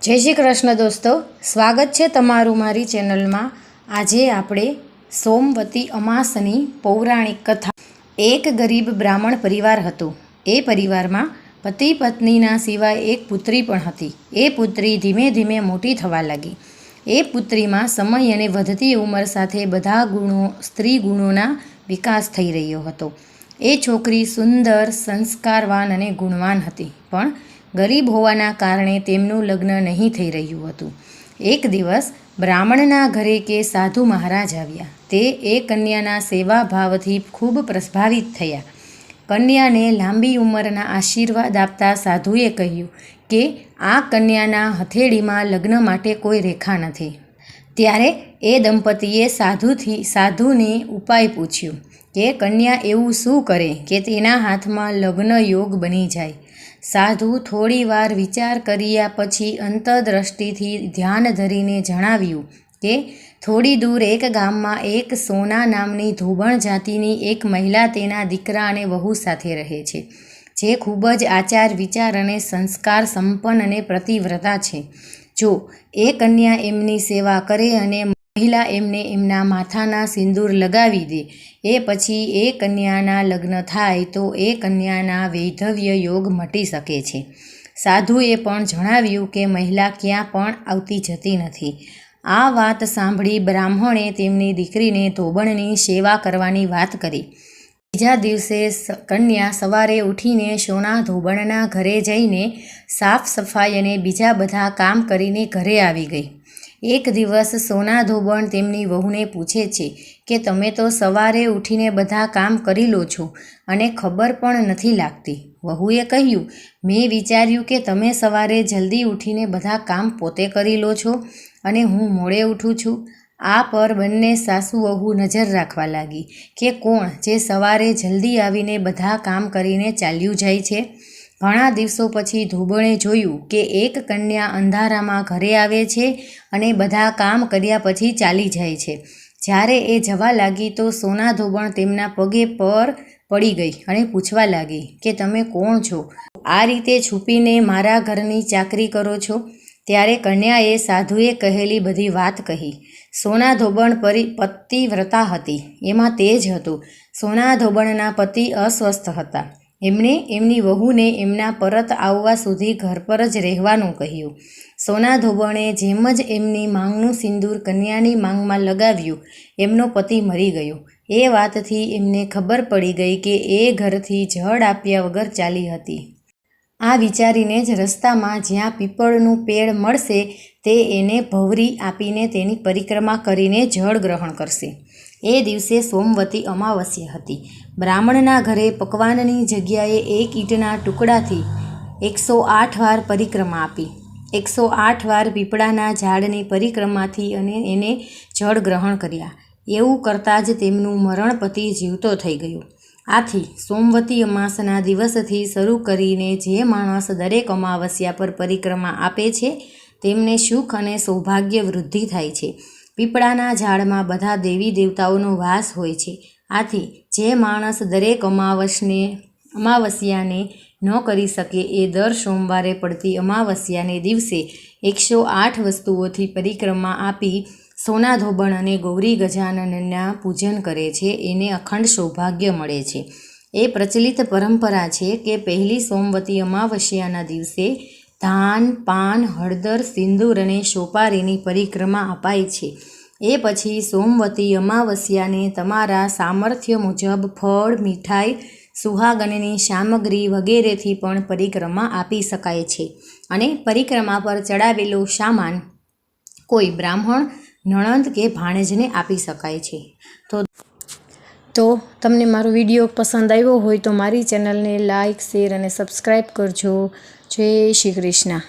जय श्री कृष्ण दोस्तों, स्वागत है तमारू मारी चेनल में। आज आपणे सोमवती अमासनी पौराणिक कथा। एक गरीब ब्राह्मण परिवार हतो। ए परिवार में पति पत्नीना सिवाय एक पुत्री पण हती। ए पुत्री धीमे धीमे मोटी थवा लागी। ए पुत्री में समय अने वधती उमर साथे बधा गुणों स्त्री गुणोना विकास थई रह्यो हतो। ए छोकरी सुंदर, संस्कारवान अने गुणवान हती, पण गरीब होवाना कारणे तेमनुं लग्न नहीं थई रह्युं हतुं। एक दिवस ब्राह्मणना घरे के साधु महाराज आव्या। ते ए कन्याना सेवा भावथी खूब प्रभावित थया। कन्याने लांबी उंमरना आशीर्वाद आपता साधुए कह्युं के आ कन्याना हथेळीमां लग्न माटे कोई रेखा नथी। त्यारे ए दंपतीए साधुने उपाय पूछ्यो के कन्या एवुं शुं करे के तेना हाथमां लग्न योग बनी जाय। साधु थोड़ी वार विचार कर्या पछी अंतरदृष्टिथी ध्यान धरीने जणाव्युं के थोड़ी दूर एक गाममां एक सोना नामनी धोबण जातिनी एक महिला तेना दीकरा अने वहू साथे रहे छे, जे खूब ज आचार विचार अने संस्कार संपन्न अने प्रतिव्रता छे। जो ए कन्या एमनी सेवा करे अने महिला एमने एमना माथाना सिंदूर लगावी दे, ए पछी ए कन्याना लग्न थाय तो ए कन्याना वैधव्य योग मटी सके छे। साधुए पण जणाव्युं के महिला क्यां पण आवती जती नथी। आ वात सांभळी ब्राह्मणे तेमनी दीकरीने धोबणनी सेवा करवानी वात करी। बीजा दिवसे कन्या सवारे उठीने सोना धोबणना घरे जईने साफ सफाई अने बीजा बधा काम करीने घरे आवी गई। एक दिवस सोना धोबण तेमनी वहूने पूछे छे के तमे तो सवारे उठीने बधा काम करी लो छो अने खबर पण नथी लागती। वहूए कह्युं, मैं विचार्युं के तमे सवारे जल्दी उठीने बधा काम पोते करी लो छो अने हूँ मोड़े उठूँ छूं। आ पर बंने सासू वहू नजर राखवा लागी के कोण जे सवारे जल्दी आवीने बधा काम करीने चाल्युं जाय छे। घणा दिवसों पछी धोबणे जोयुं के एक कन्या अंधारामां घरे आवे छे अने बधा काम कर्या पछी चाली जाय छे। ज्यारे ए जवा लागी तो सोना धोबण तेमना पगे पर पड़ी गई अने पूछवा लागी के तमे कोण छो, आ रीते छुपीने मारा घरनी चाकरी करो छो। त्यारे कन्याए साधुए कहेली बधी वात कही। सोना धोबण पतिव्रता हती, एमां तेज हतुं। सोना धोबणना पति अस्वस्थ हता। एमणे एमनी वहूने एमना परत आववा सुधी घर पर ज रहेवानुं कह्युं। सोना धोबणे जेम ज एमनी मांगनुं सिंदूर कन्यानी मांगमां लगाव्युं, एमनो पति मरी गयो। ए वातथी एमने खबर पड़ी गई के ए घरथी जड़ आप्या वगर चाली हती। आ विचारीने ज रस्तामां ज्यां पीपळनुं पेड़ मळशे ते एने भवरी आपीने तेनी परिक्रमा करीने जळ ग्रहण करशे। ए दिवसे सोमवती अमावस्या हती। ब्राह्मणना घरे पकवाननी जग्याए एक ईंटना टुकड़ाथी 108 वार परिक्रमा आपी। 108 वार पीपळाना झाड़नी परिक्रमाथी अने एने जळ ग्रहण कर्या। एवुं करता ज तेमनुं मरण पति जीवतो थई गयो। आथी सोमवती अमासना दिवसथी शरू करीने जे माणस दरेक अमावस्या पर परिक्रमा आपे छे तेमने सुख अने सौभाग्य वृद्धि थाय छे। पीपळाना झाड़मां बधा देवी देवताओनो वास होय छे। आथी जे माणस दरेक अमावस्याने न करी सके ए दर सोमवारे पड़ती अमावस्याने दिवसे 108 वस्तुओथी परिक्रमा आपी सोना धोबण अने गौरी गजाननना पूजन करे छे, एने अखंड सौभाग्य मळे छे। ए प्रचलित परंपरा छे के पहली सोमवती अमावस्याना दिवसे धान, पान, हळदर, सिंदूर अने सोपारीनी परिक्रमा अपाय छे। ए पछी सोमवती अमावस्याने तमारा सामर्थ्य मुजब फळ, मीठाई, सुहागननी सामग्री वगैरेथी पण परिक्रमा आपी शकाय छे अने परिक्रमा पर चढ़ावेलो सामान कोई ब्राह्मण, नणंद के भाणेजने आपी शकाय छे। तो तमने मारो विडियो पसंद आव्यो होय तो मारी चेनल ने लाइक, शेर अने सब्सक्राइब करजो। जय श्री कृष्ण।